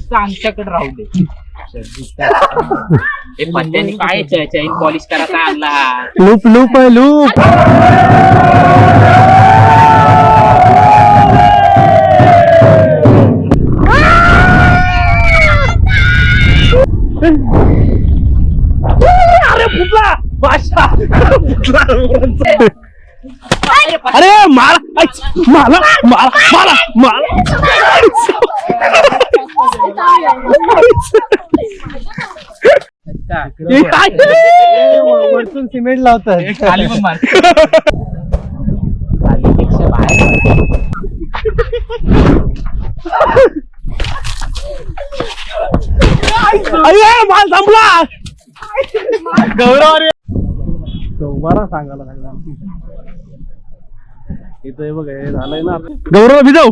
नुसतं आमच्याकडे राहू दे. पत्त्याने काय चैन पॉलिश करायचा आणला. लूप लूप आहे लूप. अरे फुटला बादशाह फुटला. अरे मला मला मला मला मला वरतून सिमेंट लावतात. खाली पण मार. खालीपेक्षा बाहेर. अरे माल संपला. गौरव अरे बरा सांगायला लागला. इथं हे बघ हे झालंय ना. गौरव भिजव.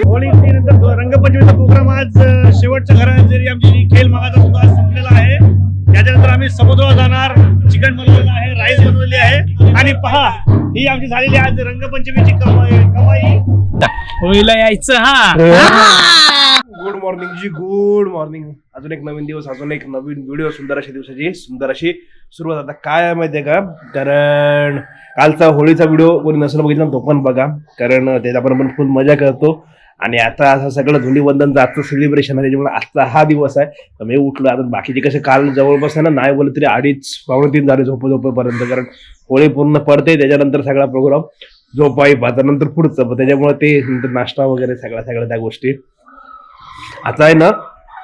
होळीनंतर रंगपंचमीचा प्रोग्राम आज शेवटच्या घरात जरी आमची खेळ मागाचा सुद्धा आज संपलेला आहे. त्याच्यानंतर आम्ही समुद्रावर जाणार. चिकन बनवलेलं आहे, राईस बनवलेली आहे आणि पहा ही आमची झालेली आज रंगपंचमीची कमाई. होळीला यायचं. हा गुड मॉर्निंग जी, गुड मॉर्निंग. अजून एक नवीन दिवस, अजून एक नवीन व्हिडिओ, सुंदर अशा दिवसाची सुंदर अशी सुरुवात. आता काय आहे माहितीये का, कारण कालचा होळीचा व्हिडिओ कोणी नसेल बघितला तो पण बघा, कारण त्यात आपण फुल मजा करतो. आणि आता असं सगळं धुलीवंदनचं आजचं सेलिब्रेशन आहे, त्याच्यामुळे आजचा हा दिवस आहे. तर मी उठलो. आता बाकीचे कसे काल जवळपास ना नाही बोलले तरी 2:30-3 झाले झोपेपर्यंत, कारण होळी पूर्ण पडते त्याच्यानंतर सगळा प्रोग्राम झोपाई नंतर पुढचं. त्याच्यामुळे ते नंतर नाश्ता वगैरे सगळ्या त्या गोष्टी. आता आहे ना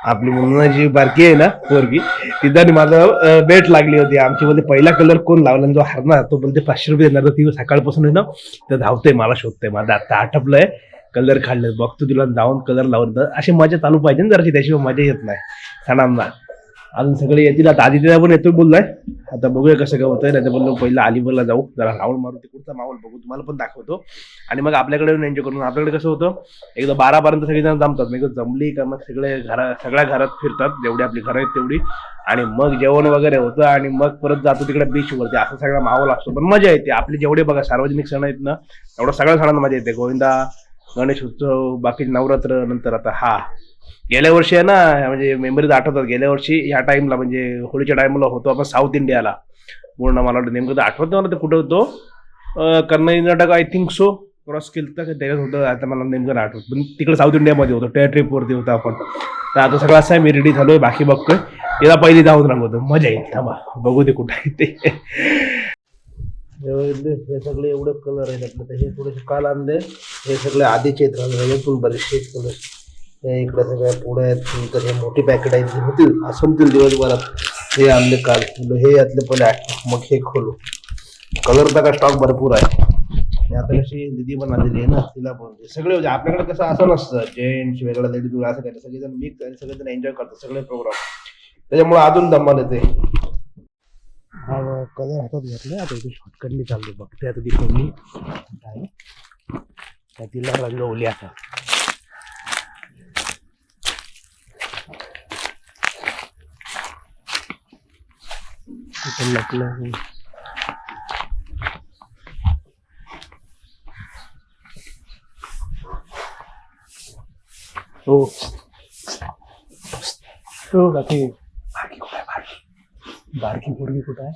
आपली मुलाची बारकी आहे ना पोरगी, तिथं माझं बेट लागली होती. आमची मध्ये पहिला कलर कोण लावला जो हरणार तो बोलते 500 रुपये देणार. ती सकाळपासून आहे ना तर धावते मला शोधते. माझं आता आटपलंय, कलर खाल्ले बघतो तिला जाऊन कलर लावून. अशी मजा चालू पाहिजे ना जराशी, त्याशिवाय मजा येत नाही सणांना. अजून सगळे येतील. आता आदित्य पण येतो बोललाय. आता बघूया कसं काय होतंय. नाही तर बोललो पहिलं अलिबागला जाऊ, जरा राऊंड मारू, तिकडचा माहोल बघू, तुम्हाला पण दाखवतो. आणि मग आपल्याकडे एन्जॉय करून. आपल्याकडे कसं होतं एकदा 12 पर्यंत सगळेजण जमतात, मग जमली का मग सगळ्या घरात फिरतात, जेवढी आपली घरं आहेत तेवढी. आणि मग जेवण वगैरे होतं आणि मग परत जातो तिकडे बीचवरती. असं सगळा माहोल असतो, पण मजा येते. आपले जेवढे बघा सार्वजनिक सण आहेत ना एवढं सगळ्या सणांना मजा येते. गोविंदा, गणेश उत्सव, बाकी नवरात्र, नंतर आता हा गेल्या वर्षी आहे ना, म्हणजे मेमरीज आठवतात. गेल्या वर्षी ह्या टाइमला म्हणजे होळीच्या टाइमला होतो आपण साऊथ इंडियाला पूर्ण. मला वाटतं नेमकं तर आठवत मला ते कुठं होतो, Karnataka I think so cross केलं तर त्याच्यात होतं. आता मला नेमकं आठवत, पण तिकडे साऊथ इंडियामध्ये होतं, त्या ट्रिपवरती होतं आपण. तर आता सगळं असं आहे, मी रेडी झालोय, बाकी बघतोय. याला पहिली जाऊन रंगवतो, मजा येईल. थांबा बघू दे कुठं आहे ते. हे सगळे एवढे कलर आहेत आपले, तर हे थोडेसे काल आणले. हे सगळे आधीचे आहेत, बरेचसे कलर. इकडे सगळ्या पुढे आहेत, नंतर हे मोठी पॅकेट आहेत, होतील संपतील दिवसभरात. हे आणले काल, हे यातले पहिले मग हे खोलू. कलरचा का स्टॉक भरपूर आहे. आता कशी दिदी पण आलेली आहे ना, तिला पण सगळे म्हणजे आपल्याकडे कसं असं नसतं जेंट्स वेगळा लेडीज वेगळा, असं काय सगळेजण मिक्स आणि सगळेजण एन्जॉय करतात सगळे प्रोग्राम. त्याच्यामुळे अजून दमाल येते. हा कलर हातात घेतले. आता इथे शॉर्टकटली चालली, बघते आता ती कोणी तिला रंगवली. आता हो बाकी बारकी पोरगी कुठं आहे?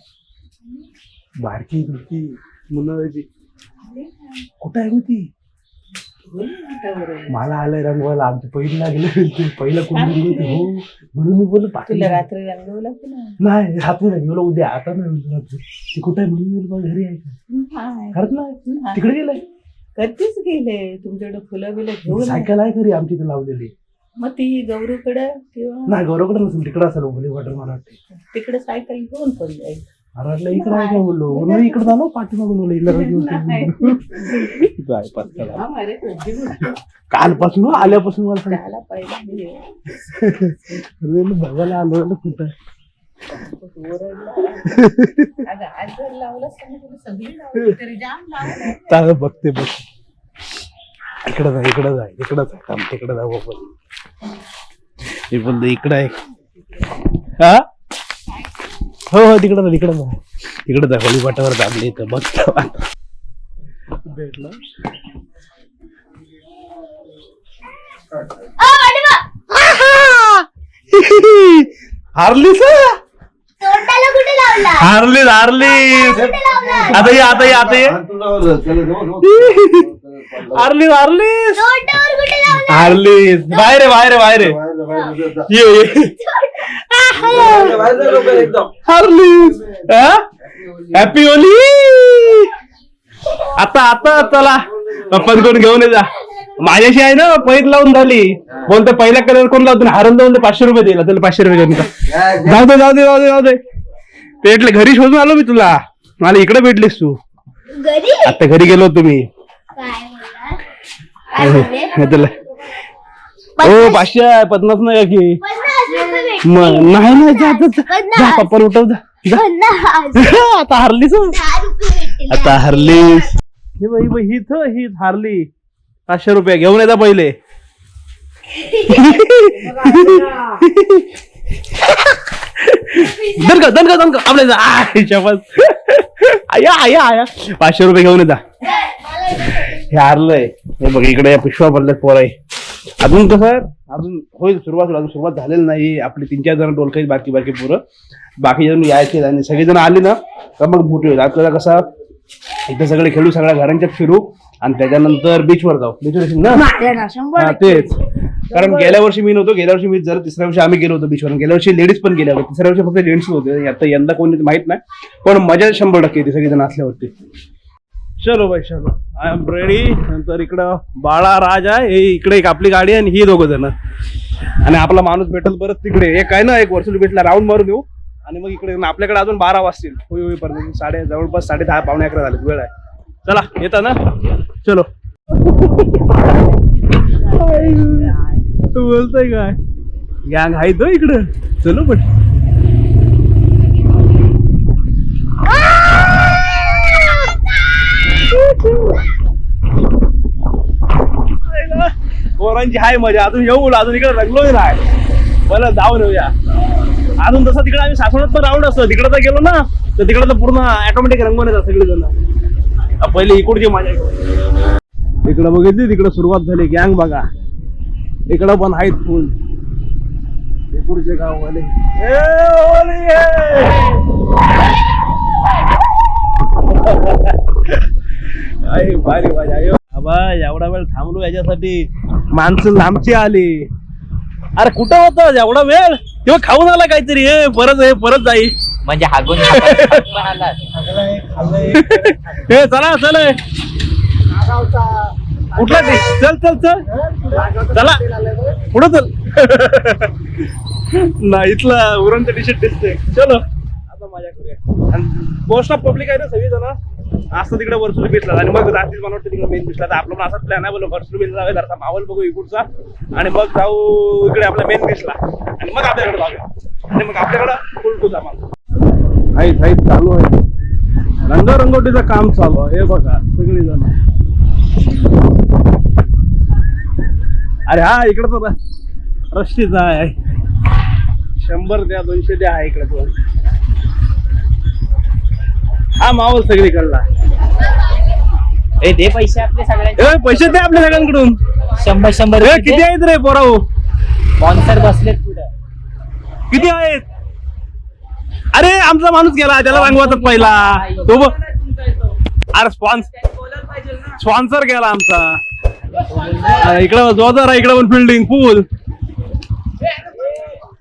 बारकी तुमची मुलाची कुठं आहे ती? मला आलंय रंगवायला. आमची पहिली लागली, पहिलं कोण रंगवते हो म्हणून मी बोललो तुला रात्री रंगवलं नाही, रात्री रंगवलं उद्या. आता नाही ती कुठं आहे म्हणून घरी आहे का? खरंच नाही, तिकडे गेलाय. कधीच गेले. तुमच्याकडे फुलं बिलं घेऊन सायकल आहे घरी आमची इथे लावलेली. मग ती गौरीकडे किंवा नाही गौरवकडे नसेल, तिकडे असेल उभली वाटर मला वाटते. तिकडे सायकल घेऊन पण जाईल. अरे वाटलं इकडे आहे का बोललो, म्हणून इकडे झालो पाठीमागून कालपासून आल्यापासून मला बघायला आलो कुठं. बघते बघ इकडं जा, इकडं जा, इकडं जा, काम तिकडं जा. हे बोलतो इकडं आहे. हा हो हो तिकडं जा, तिकडं जा, तिकडं जा. होळीपाटावर दाबले इथं बघ भेटलं. हारलीस तोंडाला कुठे लावला हारलीस हारलीस आता ये आता ये आता ये हारलीस हारलीस तोंडावर कुठे लावला हारलीस बाहेर आहे बाहेर आहे बाहेर आहे ये हारलीस हॅपी होली आता आता चला पप्पन कोण घेऊन ये जा माझ्याशी आहे ना पैद लावून झाली बोलते पहिला कलर कोण लावतो हारून जाऊन 500 रुपये दिला त्याला 500 रुपये घेऊन जा. जाऊ दे जाऊ दे जाऊ दे जाऊ दे पेटले घरी शोधून आलो मी तुला मला इकडे भेटलीस तू घरी आता घरी गेलो होतो मी काय बोलला काय बोलले तुला हो 500 50 नाही की 50 रुपये नाही नाही जा जा, जा पन्नास. पप्पा उठव जा जा. 50 आता हारलीस हो. 10 रुपये भेटले आता हारलीस हे बाई बाई हीच हारली 500 रुपये घेऊन येता पहिले दणका दणका दणका आपल्या आया आया आया 500 रुपये घेऊन येता हे हारलंय हे बघ इकडे पिशवा भरल्यात पोर आहे अजून कसं अजून होईल सुरुवात अजून सुरुवात झालेली नाही आपली 3-4 जण डोलक आहेत बाकी बाकी पोरं बाकी जण यायचे आणि सगळेजण आले ना तर मग मोठी होईल आता कसा इथे सगळे खेळू सगळ्या घरांच्यात फिरू आणि त्याच्यानंतर बीचवर जाऊ बीचवर ना हा तेच कारण गेल्या वर्षी मी नव्हतो गेल्या वर्षी मी जर तिसऱ्या वर्षी आम्ही गेलो होतो बीचवर गेल्या वर्षी लेडीज पण गेल्या होत्या तिसऱ्या वर्षी फक्त जेंट्स होते आता यंदा कोणी माहित नाही पण मजा 100% येते सगळेजण असल्यावरती चलो भाई चलो आय एम रेडी नंतर इकडं बाळा राज आहे हे इकडे एक आपली गाडी आणि ही 2 जण आणि आपला माणूस भेटल परत तिकडे एक आहे ना एक वर्षाच्या बीचला राऊंड मारून येऊ आणि मग इकडे आपल्याकडे अजून 12 वाजतील होईपर्यंत जवळपास 10:30 पावणे 11 झाले वेळ आहे चला येता ना चलो तू बोलतोय काय गँग आहे तो इकडं चलो पण पोरांची हाय मजा अजून येऊ अजून इकडे रंगलोय नाही बरं जाऊन येऊया अजून तसं तिकडे आम्ही सासवडात पण राऊंड असतो तिकडे तर गेलो ना तर तिकडे तर पूर्ण ऑटोमॅटिक रंगवून येतात सगळे जण पहिले इकडची मजा इकडं बघितली तिकडे सुरुवात झाली गँग बघा इकडं पण आहेत फुल इकडचे गाववाले भारी मजा बाबा एवढा वेळ थांबलो याच्यासाठी माणसं लांबची आली अरे कुठं होतं एवढा वेळ तेव्हा खाऊन आला काहीतरी हे परत जाई म्हणजे हागून हे चला चल कुठला ते चल चल चल चला पुढं चल नाही इथला उरणचं टी शर्ट दिसते चलो आता मजा करूया आणि मोस्ट ऑफ पब्लिक आहे ना सगळी जण असं तिकडे वर्सुली बीचला आणि मग रात्रीच मला वाटतं तिकडे मेन बीचला तर आपला पण असाच प्लॅन आहे बोल वर्सुली बीचला जाऊया जरा माहोल बघू इकडचा आणि मग जाऊ इकडे आपल्या मेन बीचला आणि मग आपल्याकडे जाऊया आणि मग आपल्याकडं उलटू जा मग हाईट चालू आहे रंगरंगोटीचं काम चालू आहे हे बघा सगळी जण अरे हा इकडे तर रस्तीचा आहे 100 द्या 200 द्या आहे इकडे तो हा माहोल सगळीकडला ए दे पैसे आपले सगळ्यांचे पैसे द्या आपल्या सगळ्यांकडून 100 किती आहेत रे पोराव स्पॉन्सर बसलेत पुढे किती आहेत अरे आमचा माणूस गेला त्याला रंगवाचा पहिला तो बघ अरे स्पॉन्सर गेला आमचा इकडं जोरदार आहे इकडे पण फिल्डिंग फुल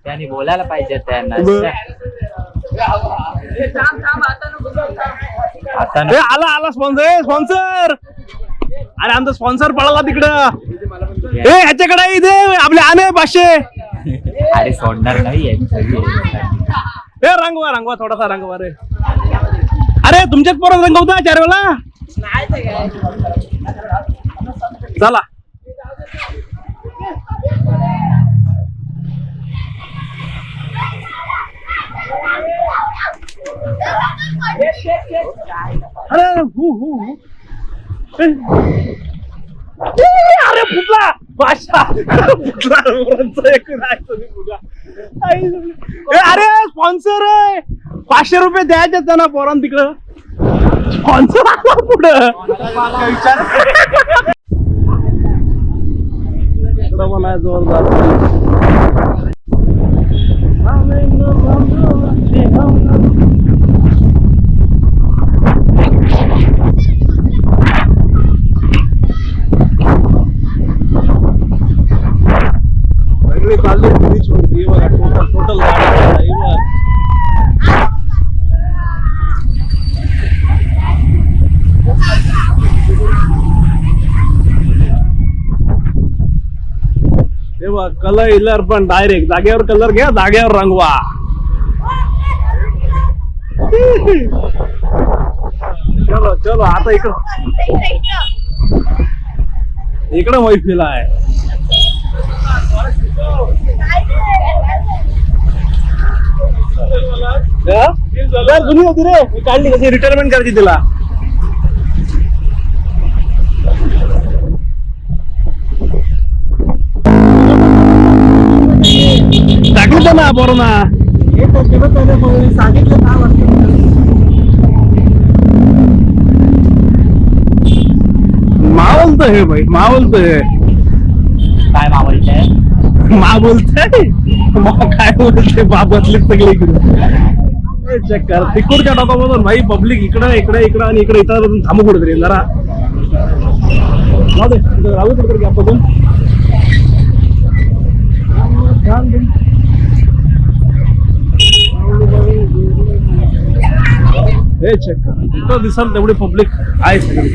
त्यांनी बोलायला पाहिजे त्यांना आता आला स्पॉन्सर अरे आमचा स्पॉन्सर पळाला तिकडं ह्याच्याकडे इथे आपले आणे 500 अरे सोडणार नाही रंगवा थोडासा रंगवा रे अरे तुमच्याच पोरात रंगवता 4 वेळा चला अरे अरे फुटला बादशाह फुटला अरे स्पॉन्सर आहे 500 रुपये द्यायचे त्यांना पोरान तिकडं स्पॉन्सर आला पुढं इकडं मला जोरदार सगळे चालले बीच वरती बघा टोटल तेव्हा कलर इलर पण डायरेक्ट जागेवर कलर घ्या जागेवर रंगवा. चलो चलो आता इकडं मैफिल आहे. जुनी होती रे काढली कशी रिटायरमेंट करायची तिला. टाकलं ना बरोबर ना सांगितलं मावलत हे भाई मावलत हे काय मावळतंय मा बोलतय काय बोलते बाबतले सगळे इकडे चेक कर तिकडच्या टोकामधून भाई पब्लिक इकडं इकडे इकडं आणि इकडे इथं थांबू कुठेतरी जरा राहू दे राहू कुठेतरी गॅपमधून. हे चेक कर इथं दिसाल तेवढी पब्लिक आहे सगळी.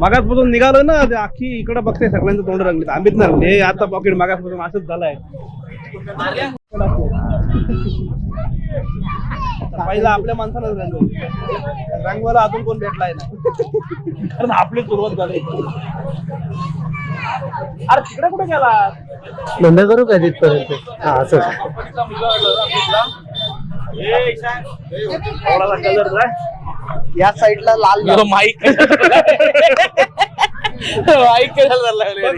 मागासपासून निघालं ना ते अख्खी इकडे बघते सगळ्यांचं तोंड रंगले आंबीत ना रंगले. आता पॉकेट मागासपासून असंच झालंय. पहिला आपल्या माणसालाच रंगवलं रंगवायला अजून कोण भेटलाय ना कारण आपली सुरुवात झाली. अरे तिकडे कुठे गेला धंदा करू का तिथपर्यंत. हा असं थोडासा कलर जाय या साईडला लाल माईक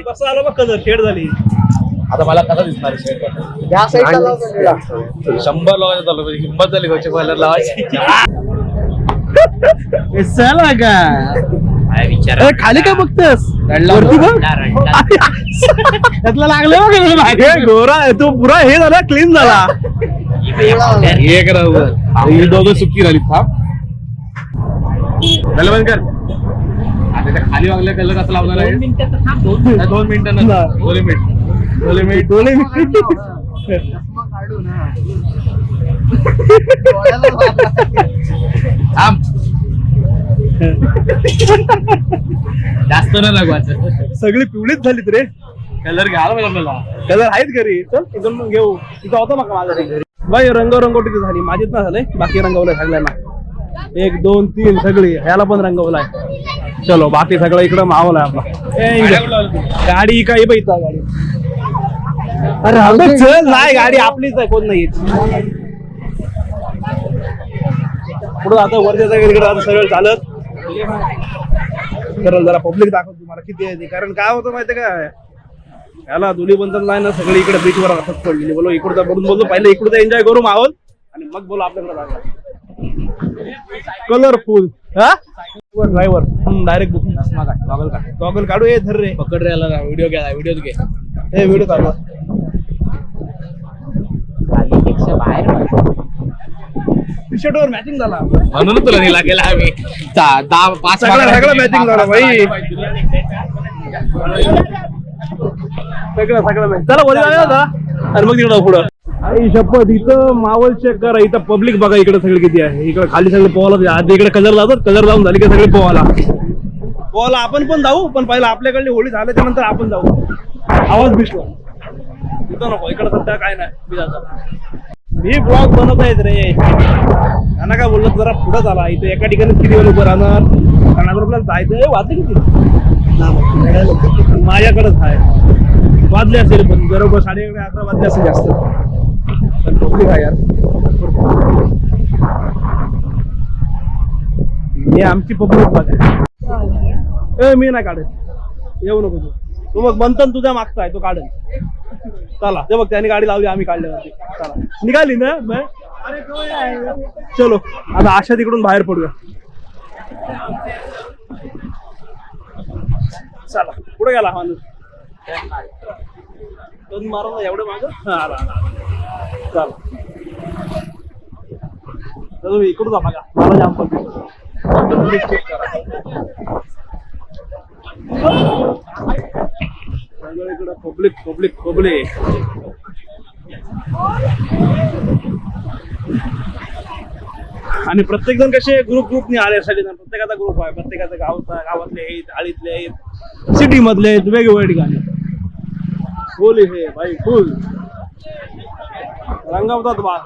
कसं आलं बघ कलर शेड झाली. आता मला कसा दिसणार या साईडला 100 लोकांचं चालू हिंमत झाली गावची कलर लावायची. चला का काय विचार अरे खाली काय बघतेस वरती बघ त्यातला लागलं गोरा आहे तो पुरा हे झाला क्लीन झाला. एक ही दोघं सुकी झाली थांब बंद कर. आता खाली वागल्या कलर कसं लावणार आहे 2 मिनिटं 2 मिनिट जास्त न लागवायचं. सगळी पिवळीच झालीत रे. कलर घ्यायला पाहिजे आपल्याला. कलर आहेत घरी चल इथून मग घेऊ. तिथं होता मग माझा घरी बाई रंगरंगोटी झाली माझीच ना झालंय बाकी रंगवलंय सगळ्यांना 1 2 3 सगळी ह्याला पण रंगवलाय. चलो बाकी सगळं इकडं मावलाय आपला. गाडी काही बैठा गाडी अरे चल नाही गाडी आपलीच आहे कोण नाही पुढं आता वरच्या इकडे आता सगळं चालत तर जरा पब्लिक दाखवतो तुम्हाला किती आहे. कारण काय होतं माहितीये का याला धुली बंधन नाही ना सगळी इकडे बीचवर असत पडलेली. बोलो इकडचा बघून बोलतो पहिले इकडचा एन्जॉय करू माहोल आणि मग बोलो आपल्याकडे जागा कलरफुल. हा ड्रायव्हर डायरेक्ट बुकिंग गॉगल काढू हे धर रे पकड राहिला ना व्हिडिओ घ्या व्हिडिओ घे हे व्हिडिओ काढू खालीपेक्षा बाहेर टी शर्ट वर मॅचिंग झाला म्हणून तुला नेला गेला आम्ही 5 सगळं मॅचिंग झाला भाई सगळं चला वर जाऊया आता आणि मग तिकडं पुढं. आई शपथ इथं मावल चेक करा इथं पब्लिक बघा इकडे सगळे किती आहे. इकडे खाली सगळे पोहायला आधी इकडे कलर लावतात कलर लावून झाली की सगळे पोहायला आपण पण जाऊ पण पहिला आपल्याकडली होळी झाल्याच्या नंतर आपण जाऊ. आवाज भिसला इथं नको इकडे सध्या काय नाही. मी ब्लॉग बनवत आहेत रे त्यांना काय बोललं जरा पुढं झाला इथं एका ठिकाणी किती वेळ उभं राहणार कारण आपल्याला जायचं वाजले किती माझ्याकडेच आहे वाजले असेल पण बरोबर 11:30 वाजले असेल जास्त पण पब्लिक आहे यार. मी आमची पब्लिक वाजते मी नाही काढत येऊ नको तू मग बनतं तुझ्या मागचा आहे तो काढेल. चला ते बघ त्याने गाडी लावली आम्ही काढल्यावरती चला निघाली ना चलो आता आशा तिकडून बाहेर पडूया. चला पुढे गेला माणूस मारून एवढं माग चला तुम्ही इकडून जा बघा मला जाम पडते. पब्लिक आणि प्रत्येक जण कसे ग्रुपने आले सगळेजण. प्रत्येकाचा ग्रुप आहे, प्रत्येकाचा गावातले आहेत, आळीतले आहेत, सिटी मधले आहेत, वेगवेगळ्या ठिकाणी. फुल हे भाई फुल रंगवतात बास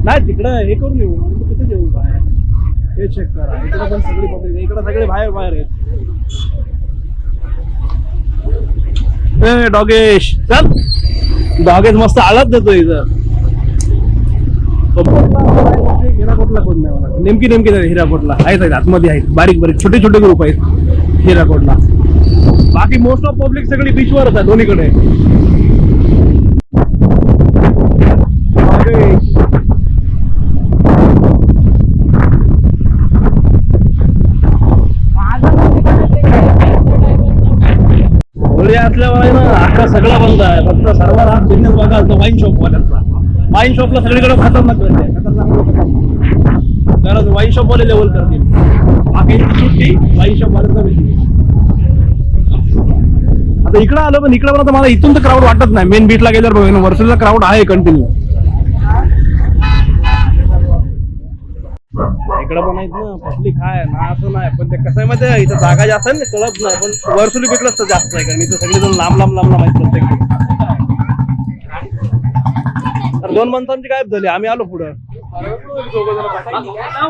नाही. तिकडं हे करून येऊ, कुठे देऊ बाहेर हे चेक करा. इकडे पण सगळी पब्लिक, इकडे सगळे बाहेर आहेत. डॉगेश चल, डॉगेश मस्त आळत देतो इथं. हिराकोटला कोण नाही मला नेमकी नाही. हिराकोटला आहेत आतमध्ये आहेत, बारीक छोटे ग्रुप आहेत हिराकोटला. बाकी मोस्ट ऑफ पब्लिक सगळी बीचवरच आहे दोन्हीकडे. होळी असल्यामुळे ना अख्खा सगळा बंद आहे. फक्त सर्वात हा बिझनेस बघा वाईन शॉप वाल्यांचा. वाईन शॉपला सगळीकडे खतरनाक करते, कारण वाईन शॉप वाले लेवल करतील. बाकी सुट्टी वाईन शॉप वाल्यांचा बिझनेस. आता इकडं आलो, पण इकडे पण आता मला इथून तर क्राऊड वाटत नाही. मेन बीचला गेल्यावर बघा वर्षाला क्राऊड आहे कंटिन्यू. इकडं पण आहेत ना पब्लिक आहे ना, असं नाही. पण ते कसं आहे माहिती आहे, इथं जागा जास्त आहे ना, कळत नाही. पण वर्सुली भेटलंच तर जास्त आहे, कारण इथं सगळेजण लांब आहेत प्रत्येक. तर 2 माणसांची गायब झाली. आम्ही आलो पुढं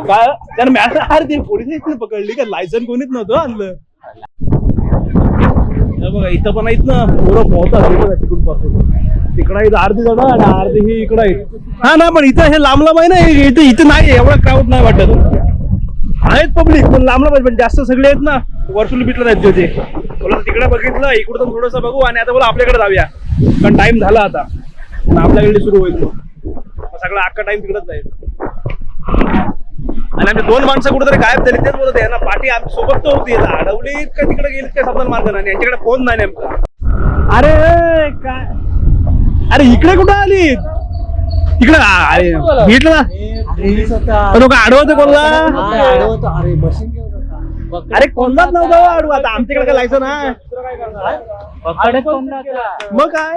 काय त्यानं मॅच ते पोलिस पकडली का, लायसन कोणीच नव्हतं आणलं. बघा इथं पण आहेत ना पोरं पोहतात तिकडून पासून. तिकडं इथं अर्धी जण आणि अर्धी ही इकडं आहेत. हा ना, पण इथं हे लांब आहे ना, इथं नाही एवढं क्राऊड नाही वाटत. आहेत पब्लिक पण लांब पण जास्त सगळे आहेत ना वर्सुली बीचला जायचे होते. बोला तिकडे बघितलं, इकडून थोडंसं बघू आणि आता बोला आपल्याकडे जाऊया, कारण टाइम झाला आता. आपल्याकडे सुरू होईल सगळं अख्खा टाइम तिकडेच जाईल. आणि आमचे 2 माणसं कुठेतरी गायब झाली. तेच बोलत आहे ना, पाठी आमच्या सोबत तर होती, अडवलीत का तिकडे गेलीत काय समजा मार्ग नाही. यांच्याकडे फोन नाही नेमका. अरे काय, अरे इकडे कुठं आली इकडे? भेटलं ना लोक अडवत कोणला? अरे कोणलाच नव्हता अडवू. आता आमच्याकडे काय लायसन आहे मग काय?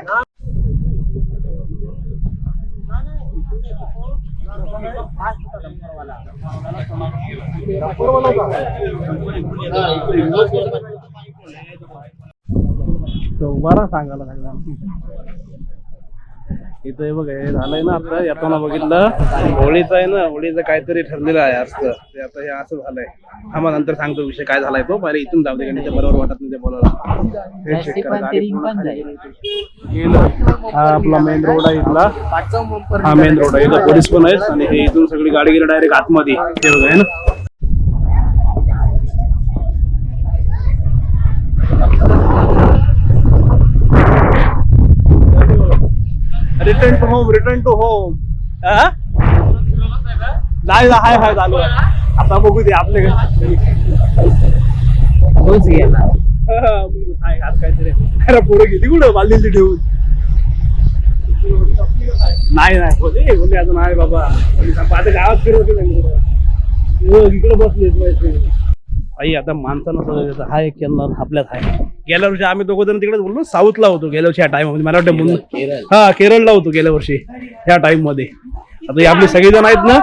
बरा सांगायला लागला. इथं हे बघा हे झालंय ना, आता येताना बघितलं होळीचं आहे ना, होळीचं काहीतरी ठरलेलं आहे असतं. ते आता हे असं झालंय. आम्हाला नंतर सांगतो विषय काय झालाय तो. पहिले इथून जाऊ दे, कारण ते बरोबर वाटत नाही ते बोलायला. हा आपला मेन रोड आहे इथला. हा मेन रोड आहे, इथं पोलीस पण आहेत आणि हे इथून सगळी गाडी गेली डायरेक्ट आतमध्ये. हे बघा आहे ना, रिटर्न टू होम नाही हाय चालू आहे. आता बघू दे आपल्याकडे आज काहीतरी पोरं गेली कुठं बालदिल्ली ठेवून. नाही बोलले अजून आहे बाबा. आता गावात फिरवते इकडे बसले. आई आता माणसानं सगळं हा एक केंद्र आपल्यात आहे. गेल्या वर्षी आम्ही 2 जण तिकडेच बोललो, साऊथला होतो गेल्या वर्षी ह्या टाइममध्ये. मला वाटतं हा केरळला होतो गेल्या वर्षी ह्या टाइम मध्ये. आता आपले सगळेजण आहेत ना,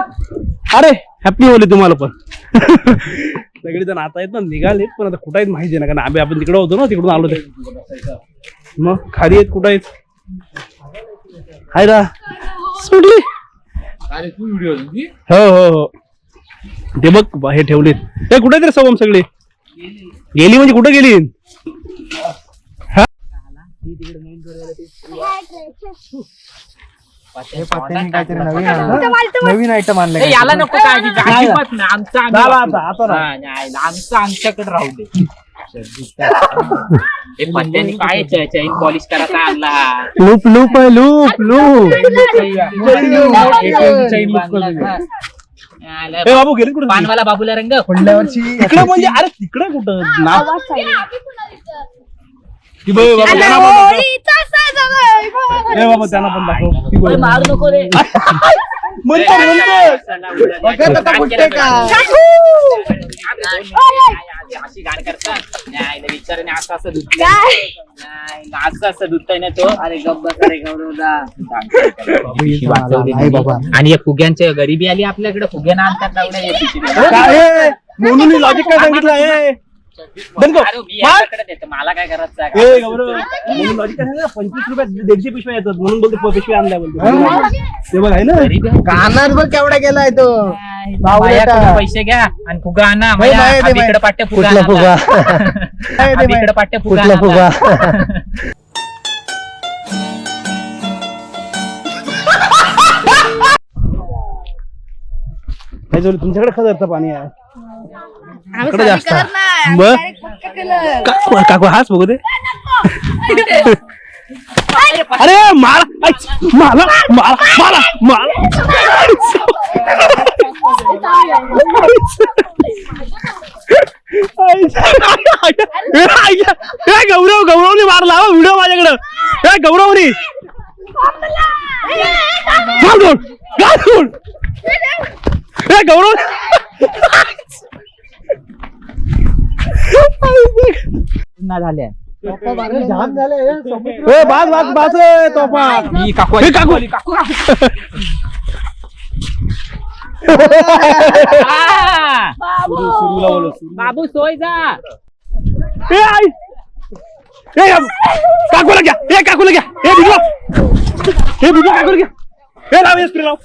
अरे हॅपी होली तुम्हाला पण. सगळेजण आता आहेत ना, निघालेत पण आता कुठं आहेत माहिती नाही, कारण आपण तिकडे होतो ना, तिकडून आलो ते. मग खाली आहेत कुठं आहेत? हाय ना सोडली. हो ते बघ हे ठेवलेत. ते कुठे तरी सवम सगळे गेली म्हणजे कुठे गेली? नवीन आयटम आणलं याला नको आमच्याकडे राहू दे. काय चैन पॉलिश करायचा आणला. लूप बाबू गेले कुठे? पानवाला बाबूला रंग पुढल्या वर्षी तिकडे म्हणजे. अरे तिकडे कुठं नाव बाबा त्यांना पण दाखव. मारू नको रे. अशी गाण करतात नाही विचाराने असं असं दूध असं दूध ना तो. अरे गब्बा अरे गौरवदा आणि या फुग्यांच्या गरिबी आली आपल्याकडे फुग्याना आणतात म्हणून लॉजिक काय सांगितलं आहे मला काय करायचं 25 रुपयात 150 पिशव्या येतात म्हणून बोलतो पिशव्या आणल्या बोलतो ते बघ आहे ना कानात बघ केवढा गेलाय तो पैसे घ्या आणि फुगा आणा इकडे पाट्या फुगा इकडे पाट्या फुगा तुमच्याकडे खजरचं पाणी आहे आम्ही जास्त करत नाही, बरं. आम्ही direct पक्का केलं. काकू हाच बघू दे अरे मारा मारा मारा मारा गौरवने मारला व्हिडिओ माझ्याकडं गौरवनी गौरव झाल्या जाम झाले बास तोफा काकू बाबू सोय जा काकूला घ्या काकूला घ्या काकूला घ्या लाव स्प्रे लाव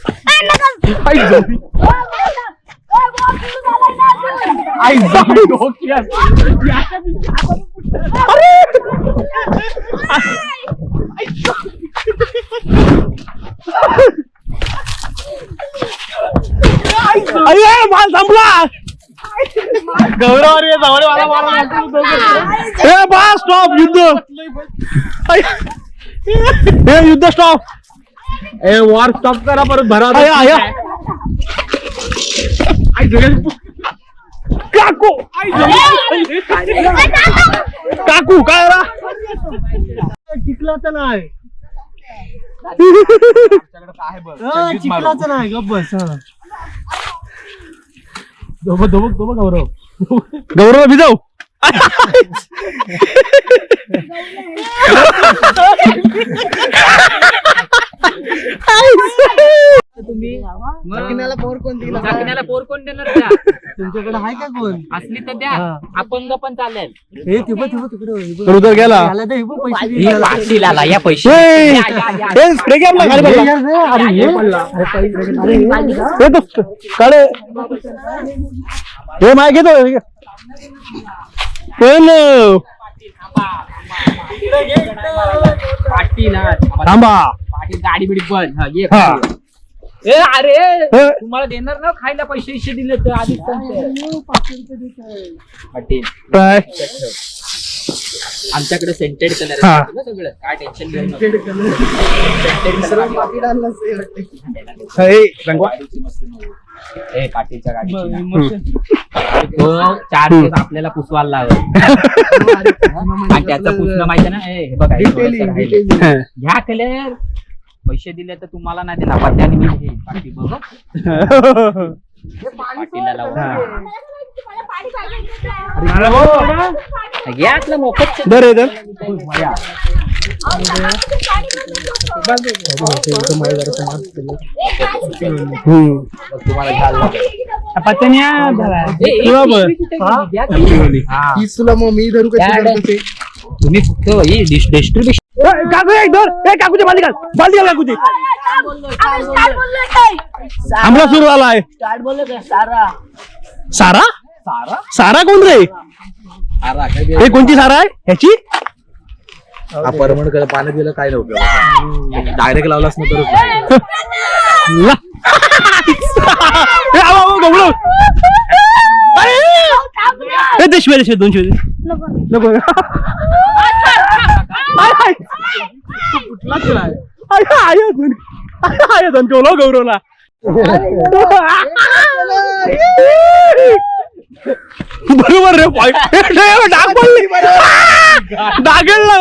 माल संपला गौरव बस स्टॉप युद्ध स्टॉप वॉर स्टॉप करा परत भरा काकू काकू काय चिखलाचं नाही चिखलाचं नाही गप बस गौरव भिजव तुम्ही चाकण्याला पोर कोण दिला चाकण्याला पोर कोण देणार त्या? तुमच्याकडे आहे का कोण असली तर द्या अपंग पण चालेल हे तिकडे उधर गेला पाचशेला या पैसे हे माय घेतो थांबा पाटील गाडी बिडी पण हा अरे तुम्हाला देणार ना खायला पैसे दिले तर आधी पाटील काय आमच्याकडे सेंटेड कलर हा. सगळं काय टेन्शन घेऊ पाटीलच्या गाडीची चार दिवस आपल्याला पुसवायला लागल आणि त्याचं पुसणं माहिती ना हे बघा ह्या कलर पैसे दिले तर तुम्हाला नाही देणार पत्त्याने मी हे पाटी बघ पाटीला लावून घ्या आपलं मोफत दर तुम्हाला घ्यायला मी धरू तुम्ही फक्त डिस्ट्रीब्युशन काकूची बालदी काकूची आमला सुरू झाला आहे सारा सारा कोण रे हे कोणती सारा आहे ह्याची परमणकडे पाणी दिलं काय नव्हतं डायरेक्ट लावलास ना तर देशवे 200 नको गौरवला बरोबर रे पॉइंट डाग पडली डागेल ना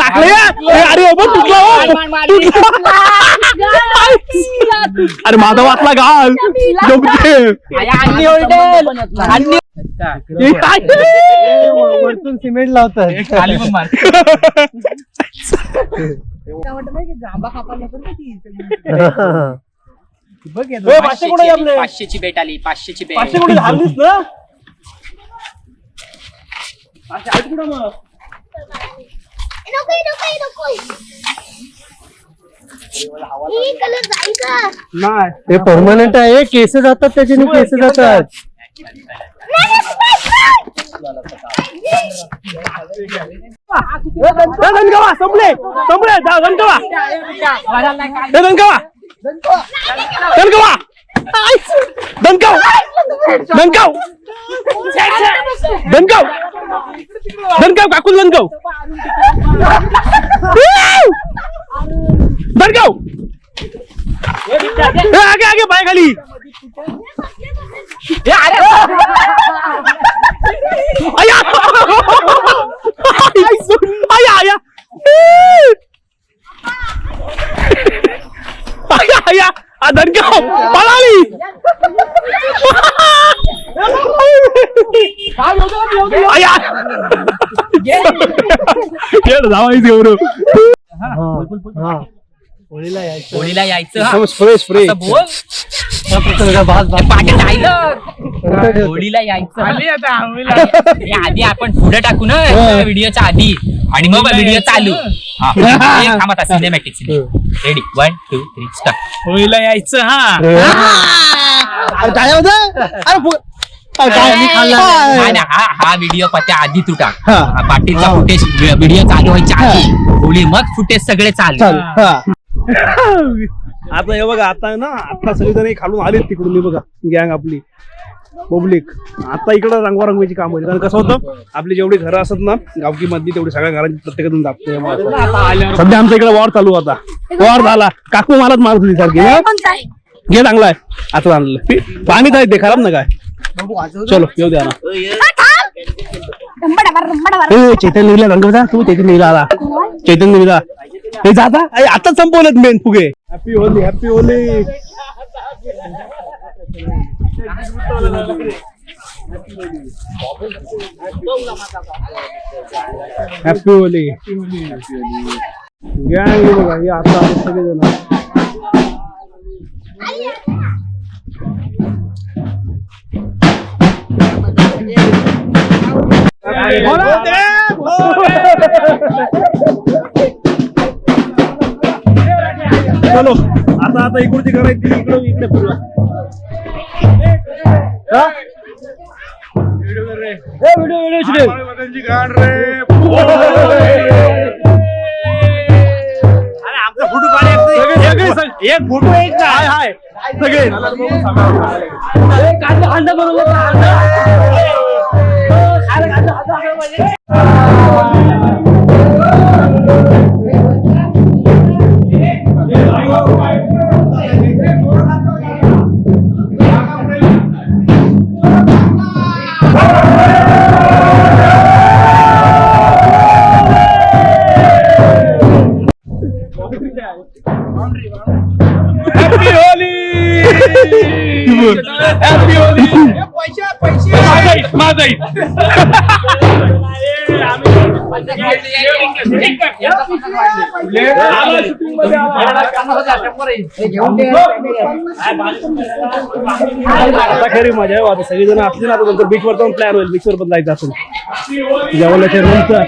टाकलं या अरे बाबा तुटला हो. अरे माझा वाचला घाल वरतून सिमेंट लावतात खाली पण मार. बघ हे ए, 500 कुठे आपले 500ची बेट आली 500ची बेट. 500 कुठे झालीस ना आहेत कुठं मग नको ही कलर जायचं. नाही ते परमनंट आहे केस जातात त्याच्याने केस जातात गणगावा संपले जा गणगावा गणगावा गणगावा दणकाव दणकाव दणकाव दणकाव काकूल दणकाव दणकाव आगे आगे पाय खाली आया आया आया आया आया दणकाव पळाली आया जावायचं गौरव होळीला यायचं हा. फ्रेश फ्रेश असं बोल. ते पाकिट राहिलं. होळीला यायचं हे आधी आपण पुढे टाकू ना व्हिडिओच्या आधी आणि मग व्हिडिओ चालू. थांबा सिनेमॅटिक रेडी 1 2 3 स्टार्ट. होळीला यायचं हा नाही, हा व्हिडिओ त्या आधी तू टाक. पाटीलचा फुटेज व्हिडिओ चालू व्हायच्या आधी होळी मग फुटेज सगळे चालू. आता हे बघा आता ना आता सगळेजण खालून आले तिकडून बघा गँग आपली पब्लिक आता इकडं रंगवारंगीची काम होती कारण कसं होतं आपली जेवढी घरं असत ना गावकी मधली तेवढी सगळ्या घरांची प्रत्येकातून दाखते सध्या आमच्या इकडे वॉर चालू होता वॉर झाला काकू मलाच मारत होती सारखी घे चांगलाय आता आणलं पाणीच आहे ते खराब ना काय चलो येऊ द्या ना चैतन्य निघला रंगवता तू चैतन्य निघला आला चैतन्य निघला हे जाता आताच संपवलं मेन फुगे happy Holy happy Holy happy Holy गँग बघा हे आता आले सगळेजण चलो आता आता इकडची करायची इकडे इकडे फिरवा आमचा फोटो काढायचा एक फोटो एक हाय हाय सगळे हॅपी होली हॅपी होली माझा खरी मजा आहे आता सगळेजण असले ना तर बीच वर जाऊन प्लॅन होईल बीच वर पण जायचं असेल जेवणाच्या रूमचं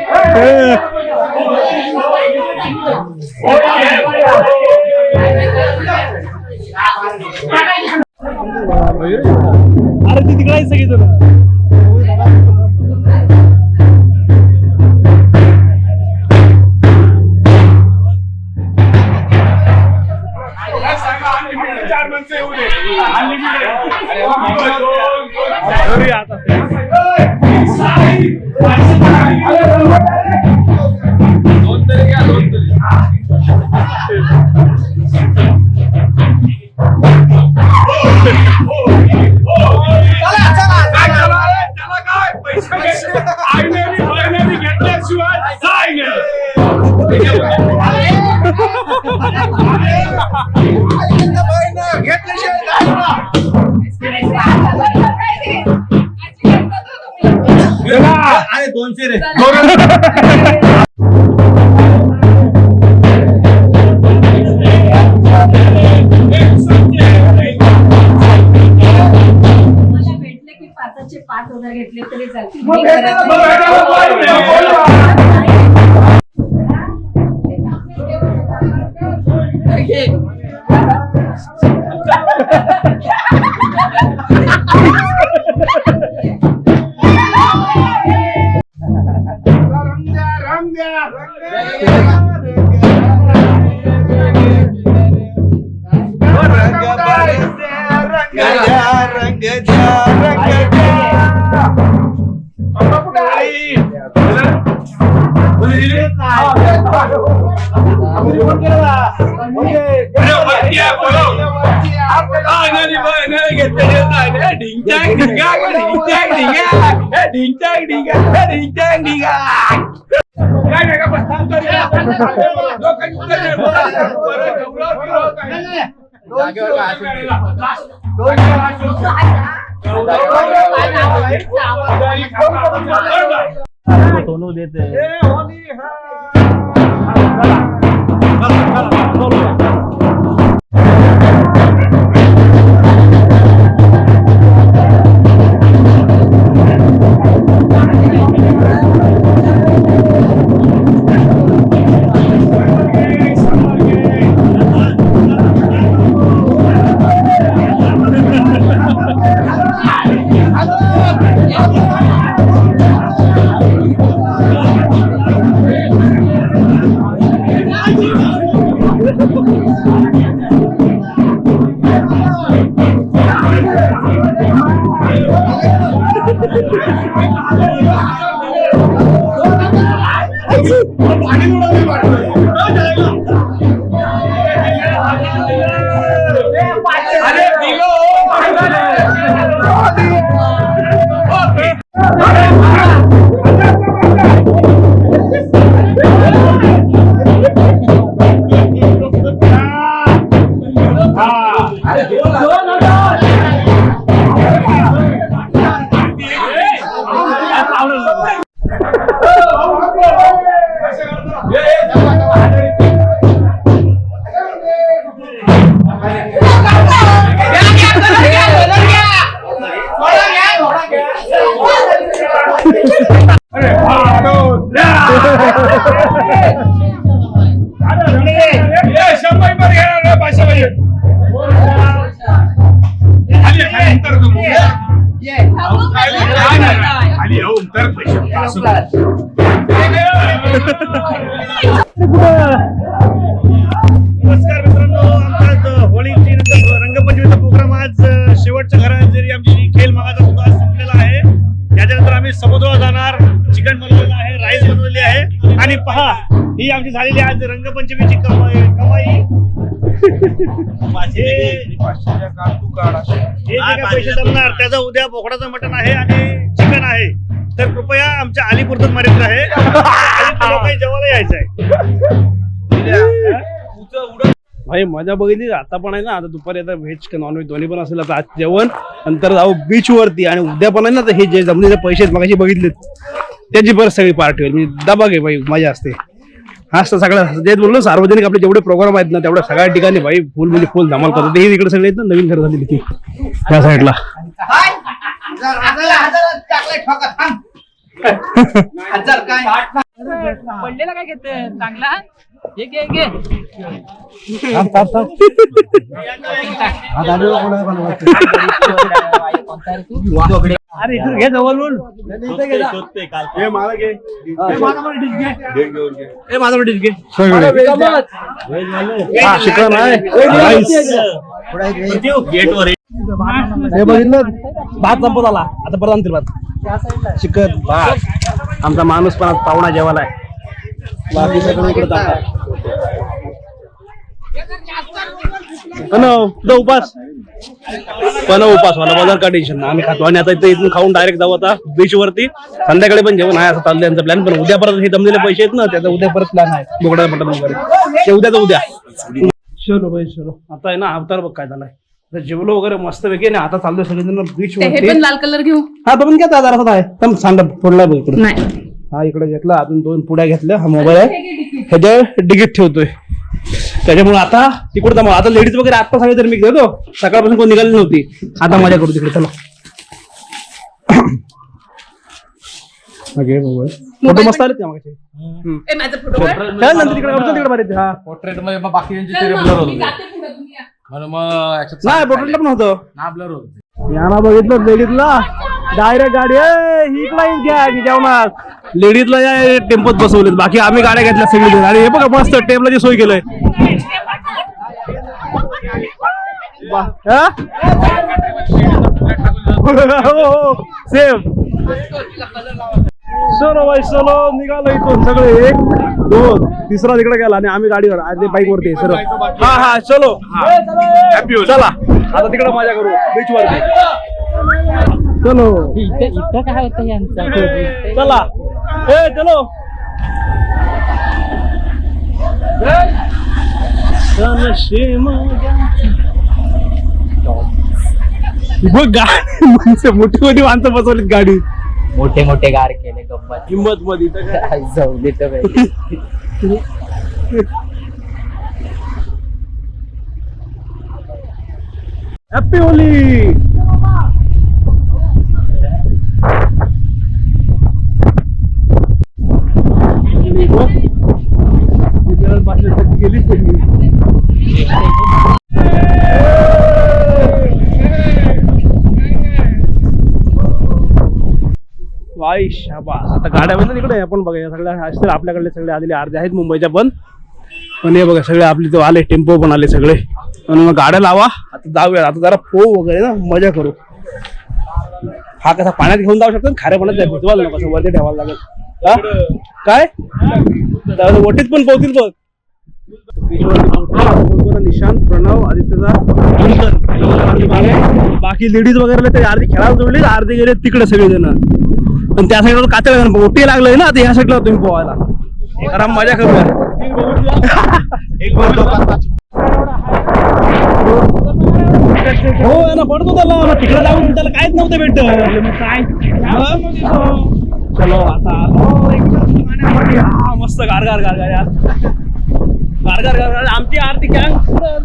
अरे ती तिकडे आहे सगळी जण अरे 200 रे. मला भेटले की 5,000 घेतले तरी चालतील. मी सोनू देते नमस्कार मित्रांनो, आमचा होळीची नंतर रंगपंचमीचा प्रोग्राम आज शेवटच्या घरात जरी आमची खेळ मागाचा सुद्धा संपलेला आहे. याच्यानंतर आम्ही समुद्रावर जाणार. चिकन बनवलेलं आहे, राईस बनवलेली आहे आणि पहा ही आमची झालेली आज रंगपंचमीची कमाई. हे जे काय पैसे जमणार त्याचा उद्या बोकडाचं मटण आहे आणि चिकन आहे. तर कृपया आमच्या अलीपुरतच मारित आहे. काही जेवायला यायचं आहे. भाई मजा बघितली. आता पण आहे ना, आता दुपारी आता व्हेज का नॉनव्हेज दोन्ही पण असेल. आता आज जेवण नंतर जाऊ बीच वरती आणि उद्या पण आहे ना, हे जे जमलेले पैसे आहेत मगाशी बघितलेत त्याची परत सगळी पार्टी होईल. म्हणजे दबा घे भाई, मजा असते. हा असतं सगळं जे बोललो सार्वजनिक आपले जेवढे प्रोग्राम आहेत ना तेवढ्या सगळ्या ठिकाणी भाई फुल म्हणजे फुल धमाल करतात. हे इकडे सगळे आहेत ना, नवीन घर झाली तिथे त्या साईडला. पडलेला काय घेते चांगला घे घे घे. अरे इथे घे जवळून. हे मला घे, माझा डिश घे. चिकन आहे, हे बघितलं भात संपत आला. आता परत आणतील भात, चिकन भात. आमचा माणूस पण पाहुणा जेवायला आहे. बाकी सगळं इकडे उपास पण उपासवाला बाजार का टेन्शन ना, आम्ही खातो आणि आता इथून खाऊन डायरेक्ट जाऊ आता बीच वरती. संध्याकाळी पण जेवण आहे असं चाललंय त्यांचा प्लॅन. पण उद्या परत हे जमलेले पैसे आहेत ना त्याचा उद्या परत प्लॅन आहे. बोकडा मटण वगैरे ते उद्याचा उद्या. चलो भाई चलो. आता आहे ना अवतार बघ काय झालाय. तर जेवलो वगैरे मस्त पैकी ना आता चाललोय सगळेजण बीच हे वरती. पण लाल कलर घेऊ हा तो पण घ्या जरा आहे एकदम सांडा फोडला बघ इकडे. नाही हा इकडे घेतला अजून 2 पुड्या घेतल्या. हा मोबाईल आहे ह्याच्या डिगीत ठेवतोय त्याच्यामुळे आता तिकडे मग आता लेडीज वगैरे आता सगळे तर मी घेतो सकाळपासून कोण निघाली नव्हती. आता मजा करू तिकडे चला. फोटो मस्त आले त्या मागाचे. ए, माझा फोटो काढ. चल नंतर तिकडे वरचं तिकडे मारायचं. हा पोर्ट्रेट मध्ये मग बाकीच्यांचे चल चेहरे मग, ब्लर मी होते जाते पुढे, तुम्ही या. म्हणून मग याच्यात नाही पोर्ट्रेटला पण होतं. ना ब्लर होत यांना बघितलं लेडीजला डायरेक्ट गाडी ही इकडे घ्या जेवणार. लेडीजला या टेम्पोत बसवलेत बाकी आम्ही गाड्या घेतल्या सगळी. आणि हे बघा मस्त टेबलाची सोय केलंय. सेम चलो भाई चलो निघालो इथून सगळे 1 2 तिसरा तिकडे गेला आणि आम्ही गाडीवर आणि बाईक वरती सर. हा हा चलो चला आता तिकडे मजा करू बीच वरती. चलो इथं काय होतं यांचं चला ए चलो बघ गाडी मोठी मोठी माणसं बसवलीत गाडी मोठे मोठे गार केले गप्पा हिंमत मध्ये. जाऊ देत हॅपी होली. वाई शाबास. आता गाड्या बंद तिकडे आपण बघा या सगळ्या असतील आपल्याकडले सगळे आलेले अर्धे आहेत मुंबईच्या पण हे बघा सगळे आपले तो आले टेम्पो पण आले सगळे. आणि मग गाड्या लावा आता जाऊया. आता जरा पो वगैरे ना मजा करू. हा कसा पाण्यात घेऊन जाऊ शकतो खाऱ्या पाण्यात जाय भिजवायला नको असं वरती ठेवायला लागेल. हा काय वटीत पण पोहतील बघ. निशांत प्रणव आदित्यचा बाकी लेडीज वगैरे ते अर्धी खेळायला जोडली अर्धे गेले तिकडे सगळेजण. आणि त्या साईडला कातळ ओटी लागलंय ना आता ह्या साईडला तुम्ही पोहायला जरा मजा करूया. हो ना पडतो त्याला तिकडे जाऊन त्याला काहीच नव्हतं भेटत काय. चलो आता मस्त गारगार गारगार यार गारगार गारगार. आमची आरती गँग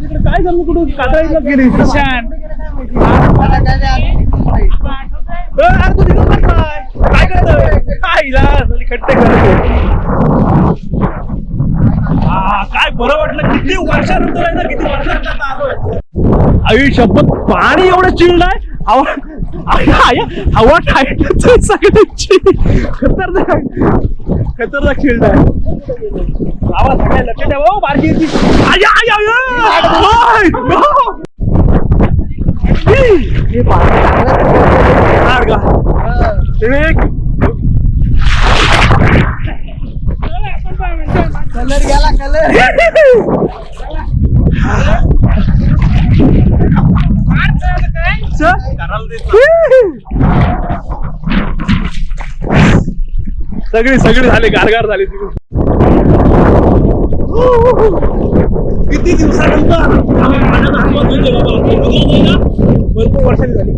तिकडे काय झालं कुठून कातळीला गेली. काय करत खट्टे काय बरं वाटलं. किती वर्षानंतर आहे ना किती वर्षानंतर आलोय. आई शपथ पाणी एवढं चिल्ड आहे. हवा टाईट सगळ्यांची खतरनाक खतरनाक चिल्ड आहे. आवाज सगळ्या लक्ष द्या बारकी कलर गेला कलर. सगळी सगळी झाली गारगार झाली. किती दिवसानंतर आम्ही पाण्यात आंघोळ घेतली बाबा. भरपूर वर्षांनी झाली.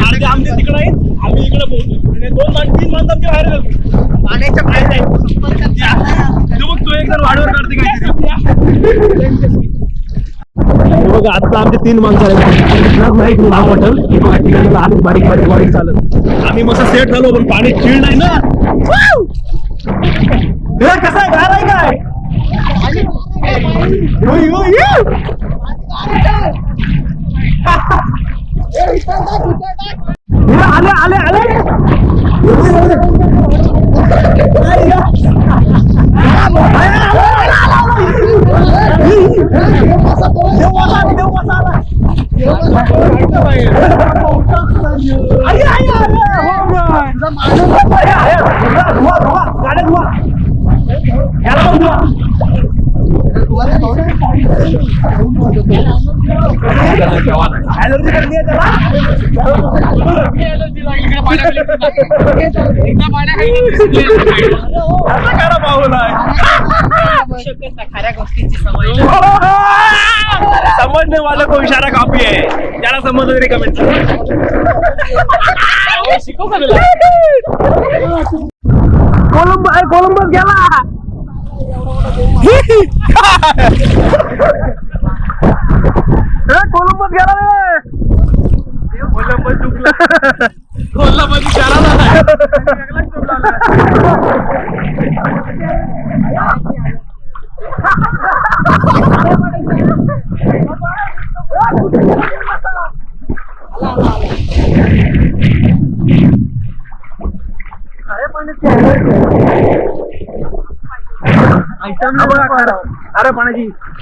अर्धे आमचे तिकडे आहेत आम्ही इकडे पोहोचलो आणि 2-3 माणसांच्या बाहेर गेलो पाण्याच्या बाहेर आहे. तो एक जण वाढवर काढते काय बघा. आता आमचे 3 माणसं आहेत. नाव वाटल बारीक बारीक बारीक चालत आम्ही मस्त सेट झालो पण पाणी चिळ नाही ना. कसं आहे गार आहे काय. आले आले आले समजने वाला को इशारा काफी है. त्याला समजलं तरी कमेंट शिकव का तुला. कोलंबस गेला. कोलंबस गेला रे. कोलंबस चुकला. कोलंबस इशारा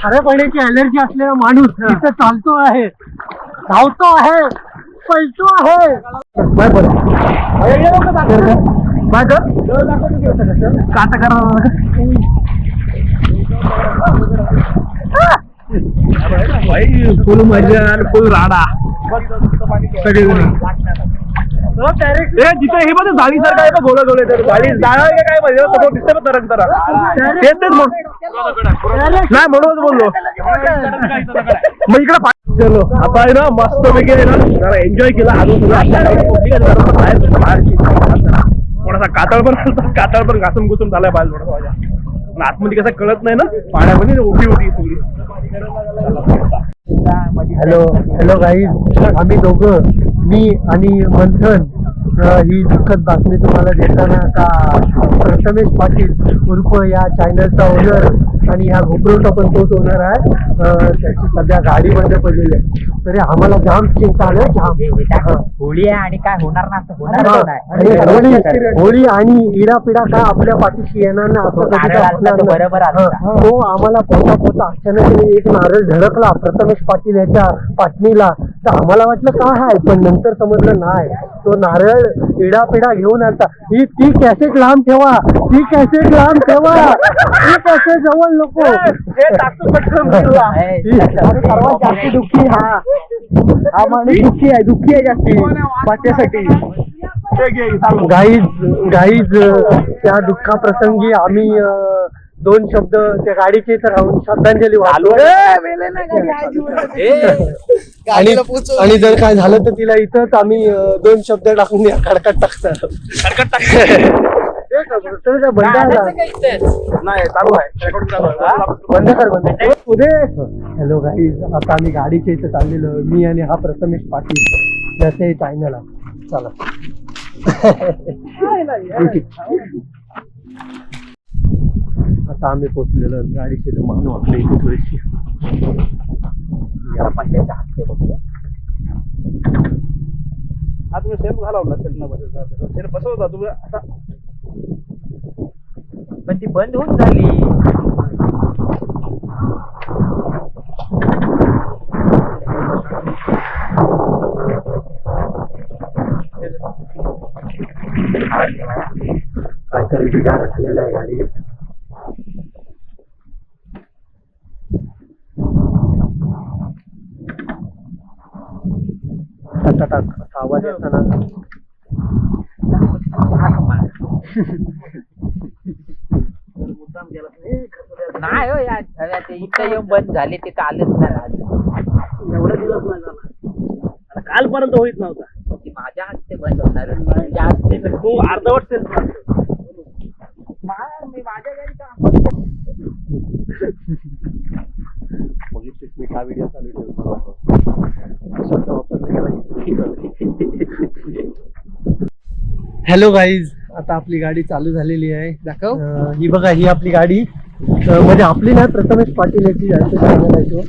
अरे पाण्याची अलर्जी असलेला माणूस तिथं चालतो आहे, धावतो आहे, पळतो आहे. काटा करा फुल मजा आणि फुल राडा सगळेजण. जिथे हे बघ जाळी सारखं आहे गोळे गोळे जाळी जाळा काय पाहिजे दिसते बघ तरंग तरा तेच नाही म्हणूनच बोललो. मग इकडे चलो आता आहे ना मस्त पैकी आहे ना जरा एन्जॉय केला. अजून थोडासा कातळ पण घासून घुसून झालाय बाहेर थोडासा माझ्या. आतमध्ये कसं कळत नाही ना पाण्यामध्ये उठी उठी सगळी. हॅलो गाईज, आम्ही दोघं मी आणि मंथन ही दुःखद बातमी तुम्हाला देताना का प्रथमेश पाटील उर्फ या चॅनलचा ओनर आणि ह्या गोप्रोचा पण तोच ओनर आहे. त्याची सध्या गाडी बंद पडलेली आहे. तरी आम्हाला जाम चिंता आलं. जाम होळी आहे आणि काय होणार ना असं होणार नाही. होळी आणि इडापिडा काय आपल्या पाठीशी येणार ना असं कधी बरोबर आलं. तो आम्हाला पोता अचानक एक नारळ धडकला प्रथमेश पाटील याच्या पाटणीला. तर आम्हाला वाटलं काय आहे, पण नंतर समजलं नाही तो नारळ इडापिडा घेऊन आलता. ती कॅसेट लांब ठेवा, ती कॅसेट लांब ठेवा, ती कॅसेट जवळ नको. सर्वात जास्त दुःखी हा माणूस दुःखी आहे जास्ती वाट्यासाठी. गाईज त्या दुःखाप्रसंगी आम्ही 2 शब्द त्या गाडीचे तर राहून श्रद्धांजली वाहतो. आणि जर काय झालं तर तिला इथंच आम्ही 2 शब्द टाकून खडकट टाकतात. बंद कर उदे. हॅलो गाईज, आता आम्ही गाडीच्या इथं चाललेलो मी आणि हा प्रथमेश पाटील त्याचे चॅनल आहे. चला आता आम्ही पोचलेलो गाडीचे इथं मान वाटलं इथे थोडीशी. हा तुम्ही सेल्फ घालावला सेल्फ बसवता तुम्ही आता. पण ती बंद होऊन झाली. काहीतरी बिघाड झालेला आहे गाडी. आवाज येताना नाही हो यार, इथं येऊन बंद झाले ते आलेच नाही. एवढा दिवस नाही झाला, कालपर्यंत होईत नव्हता. ती माझ्या हस्ते बंद होणार. तू अर्धवट सेल्फ मी माझ्या गाडी बघितलीस मी हा व्हिडिओ चालू ठेवतो. शब्द वापरला हॅलो गाईज, आता आपली गाडी चालू झालेली आहे. दाखव. ही बघा, ही आपली गाडी म्हणजे आपली नाही, प्रथमेश पाटील याची जायचं.